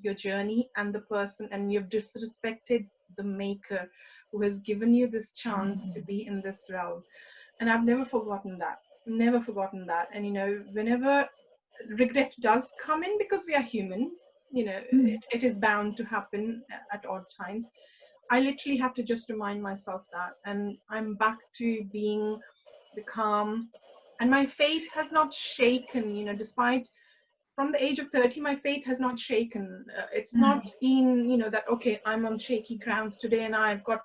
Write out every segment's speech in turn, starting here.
your journey and the person, and you've disrespected the maker who has given you this chance to be in this realm. And I've never forgotten that. Never forgotten that. And whenever regret does come in, because we are humans, it is bound to happen at odd times. I literally have to just remind myself that, and I'm back to being the calm, and my faith has not shaken, despite from the age of 30, my faith has not shaken. It's not been, that, okay, I'm on shaky grounds today, and I've got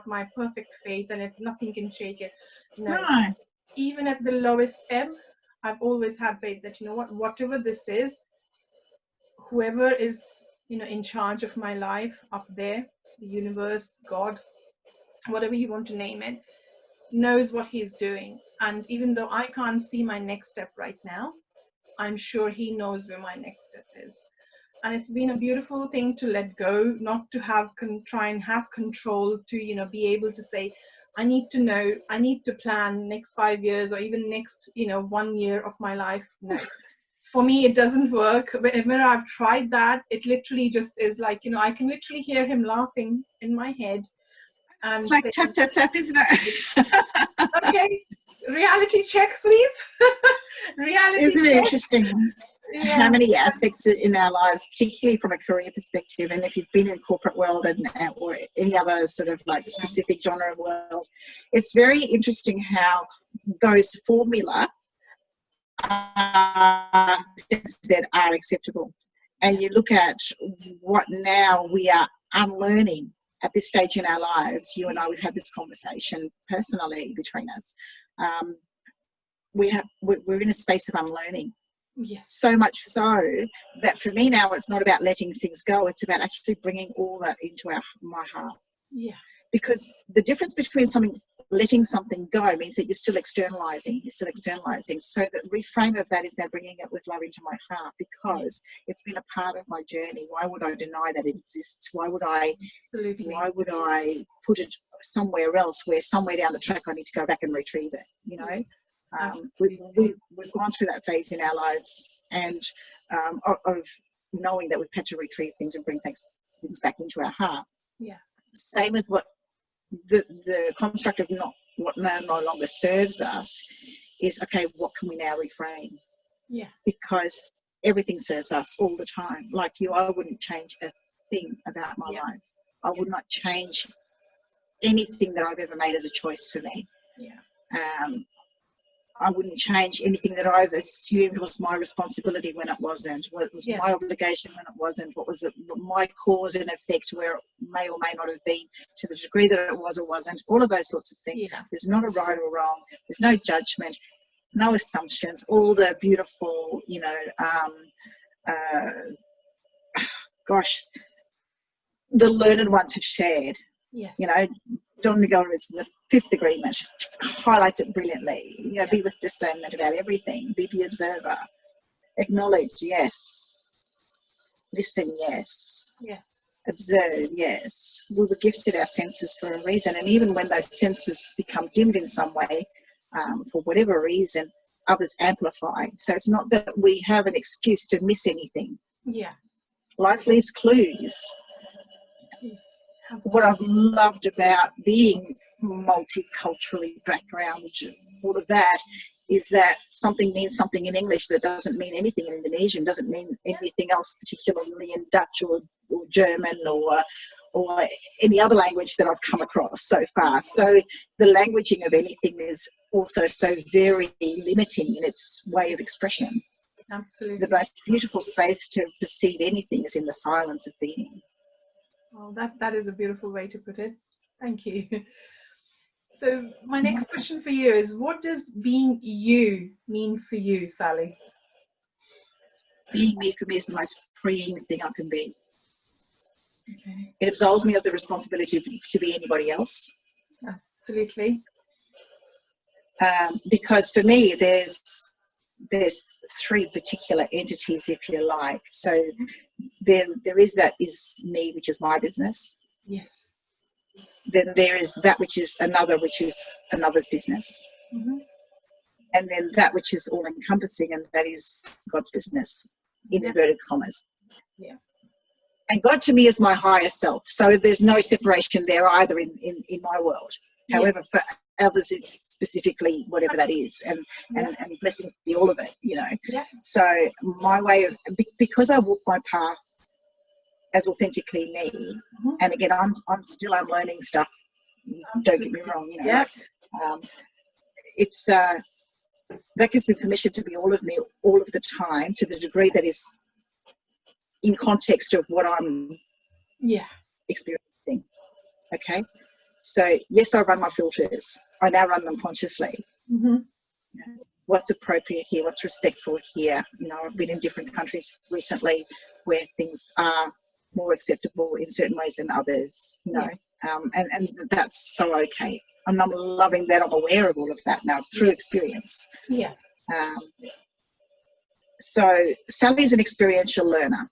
my perfect faith, and nothing can shake it. No. Even at the lowest ebb, I've always had faith that, whatever this is, whoever is, in charge of my life up there, the universe, God, whatever you want to name it, knows what he's doing. And even though I can't see my next step right now, I'm sure he knows where my next step is. And it's been a beautiful thing to let go, not to try and have control, to, be able to say, I need to know, I need to plan next 5 years or even next, 1 year of my life. No. For me, it doesn't work. Whenever I've tried that, it literally just is like, I can literally hear him laughing in my head. And it's like tap, tap, tap, isn't it? Okay, reality check, please. Reality Isn't check. It interesting how many aspects in our lives, particularly from a career perspective, and if you've been in corporate world or any other sort of like specific genre of world, it's very interesting how those formula that are acceptable. And you look at what now we are unlearning at this stage in our lives. You and I, we've had this conversation personally between us. We're in a space of unlearning. Yes. So much so that for me now, it's not about letting things go. It's about actually bringing all that into my heart. Yeah. Because the difference between letting something go means that you're still externalizing. So the reframe of that is now bringing it with love into my heart, because it's been a part of my journey. Why would I deny that it exists? Why would I put it somewhere else, where somewhere down the track I need to go back and retrieve it, We've gone through that phase in our lives, and of knowing that we've had to retrieve things and bring things back into our heart. Yeah. Same with what the construct of what no longer serves us is, okay, what can we now reframe? Yeah. Because everything serves us all the time. Like you, I wouldn't change a thing about my life. I would not change anything that I've ever made as a choice for me. Yeah. I wouldn't change anything that I've assumed was my responsibility when it wasn't, what was my obligation when it wasn't, what was my cause and effect where it may or may not have been, to the degree that it was or wasn't, all of those sorts of things. Yeah. There's not a right or wrong. There's no judgment, no assumptions, all the beautiful, the learned ones have shared. Yes. Downunder is the fifth agreement, highlights it brilliantly. Be with discernment about everything. Be the observer. Acknowledge, yes. Listen, yes. Yes. Observe, yes. We were gifted our senses for a reason, and even when those senses become dimmed in some way, for whatever reason, others amplify. So it's not that we have an excuse to miss anything. Yeah. Life leaves clues. Yes. What I've loved about being multiculturally background, all of that, is that something means something in English that doesn't mean anything in Indonesian, doesn't mean anything else particularly in Dutch or German or any other language that I've come across so far. So the languaging of anything is also so very limiting in its way of expression. Absolutely. The most beautiful space to perceive anything is in the silence of being. Well, that is a beautiful way to put it. Thank you. So my next question for you is, what does being you mean for you, Sally? Being me for me is the most freeing thing I can be. Okay. It absolves me of the responsibility to be anybody else. Absolutely. Because for me, there's three particular entities, if you like. So there is that is me, which is my business. Yes. Then there is that which is another's business. Mm-hmm. And then that which is all encompassing, and that is God's business, in inverted commas. Yeah. And God to me is my higher self. So there's no separation there either in my world. Yeah. However, for others, it's specifically whatever that is. And blessings be all of it, you know. Yeah. So my way of, because I walk my path as authentically me, and again, I'm still unlearning stuff. Don't get me wrong, you know. Yeah. It's that gives me permission to be all of me all of the time, to the degree that is in context of what I'm experiencing. Okay, so yes, I run my filters. I now run them consciously. What's appropriate here? What's respectful here? You know, I've been in different countries recently where things are more acceptable in certain ways than others. You know, and that's so okay. And I'm loving that I'm aware of all of that now through experience. Yeah. So Sally's an experiential learner.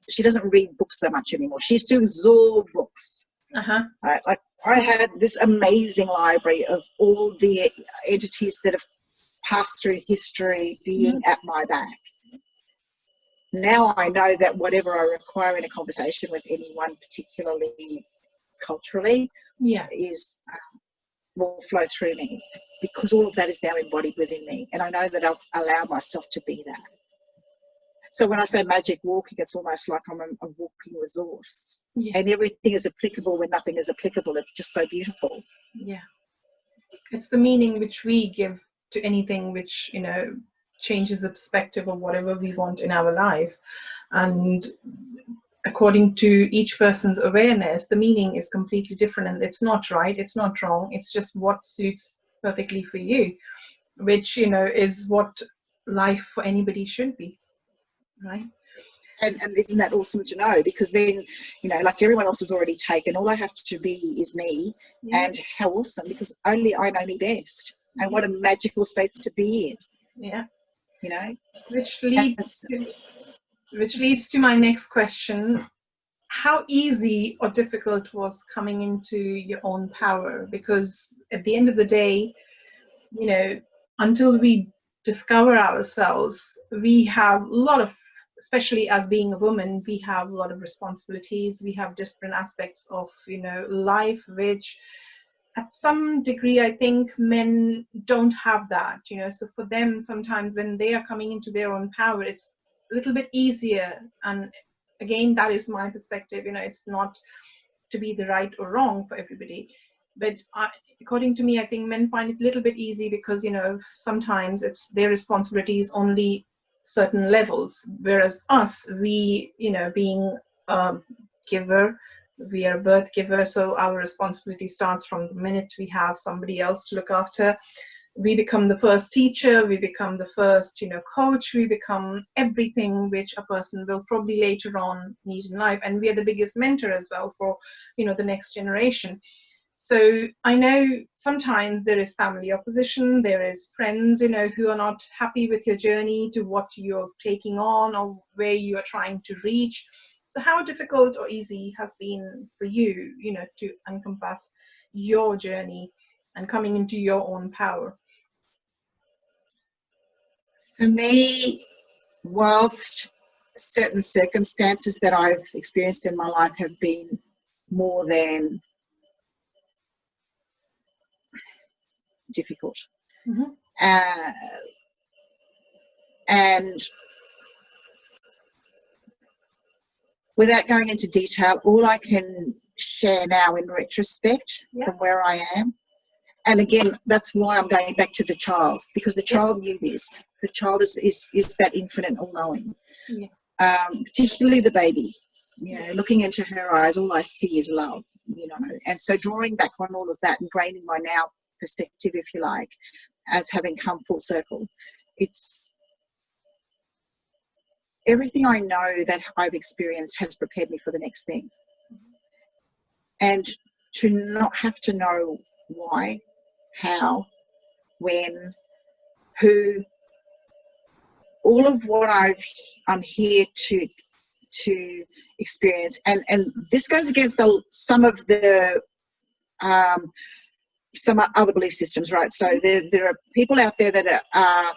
She doesn't read books so much anymore. She used to absorb books. I had this amazing library of all the entities that have passed through history being at my back. Now I know that whatever I require in a conversation with anyone, particularly culturally, is will flow through me, because all of that is now embodied within me, and I know that I've allowed myself to be that. So when I say magic walking, it's almost like I'm a walking resource, and everything is applicable when nothing is applicable. It's just so beautiful. Yeah, it's the meaning which we give to anything which, you know, changes the perspective of whatever we want in our life, and according to each person's awareness, the meaning is completely different, and it's not right, it's not wrong, it's just what suits perfectly for you, which, you know, is what life for anybody should be, right? And isn't that awesome to know? Because then, you know, like everyone else has already taken, all I have to be is me. And how awesome, because only I know me best. And what a magical space to be in. Yeah. You know? Which leads to my next question. How easy or difficult was coming into your own power? Because at the end of the day, you know, until we discover ourselves, we have a lot of, especially as being a woman, we have a lot of responsibilities. We have different aspects of, you know, life, which at some degree, I think men don't have that, you know. So for them, sometimes when they are coming into their own power, it's a little bit easier. And again, that is my perspective, you know, it's not to be the right or wrong for everybody. But according to me, I think men find it a little bit easy because, you know, sometimes it's their responsibilities only certain levels, whereas us, we, you know, being a giver, we are a birth giver, so our responsibility starts from the minute we have somebody else to look after. We become the first teacher, we become the first, you know, coach, we become everything which a person will probably later on need in life, and we are the biggest mentor as well for, you know, the next generation. So I know sometimes there is family opposition, there is friends, you know, who are not happy with your journey to what you're taking on or where you are trying to reach. So how difficult or easy has been for you, you know, to encompass your journey and coming into your own power? For me, whilst certain circumstances that I've experienced in my life have been more than difficult, and without going into detail, all I can share now in retrospect from where I am, and again, that's why I'm going back to the child, because the child knew this. The child is that infinite all-knowing, particularly the baby. You know, looking into her eyes, all I see is love, you know. And so drawing back on all of that and gaining my now perspective, if you like, as having come full circle, it's everything I know that I've experienced has prepared me for the next thing. And to not have to know why, how, when, who, all of what I'm here to experience, and this goes against some of the some other belief systems, right? So there are people out there that are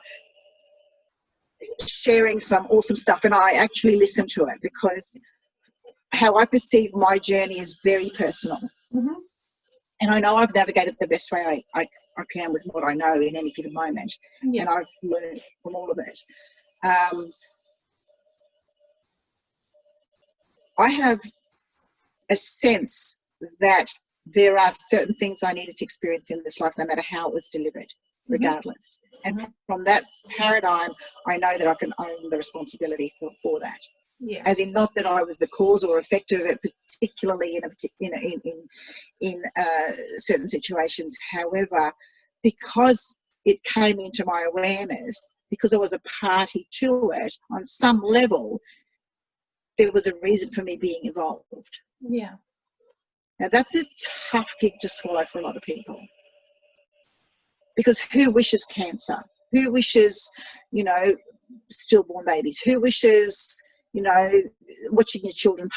sharing some awesome stuff, and I actually listen to it because how I perceive my journey is very personal. Mm-hmm. And I know I've navigated the best way I can with what I know in any given moment. Yeah. And I've learned from all of it. I have a sense that there are certain things I needed to experience in this life, no matter how it was delivered, regardless. And from that paradigm, I know that I can own the responsibility for that. Yeah. As in, not that I was the cause or effect of it, particularly in certain situations. However, because it came into my awareness, because I was a party to it on some level, there was a reason for me being involved. Yeah. Now, that's a tough gig to swallow for a lot of people, because who wishes cancer? Who wishes, stillborn babies? Who wishes, watching your children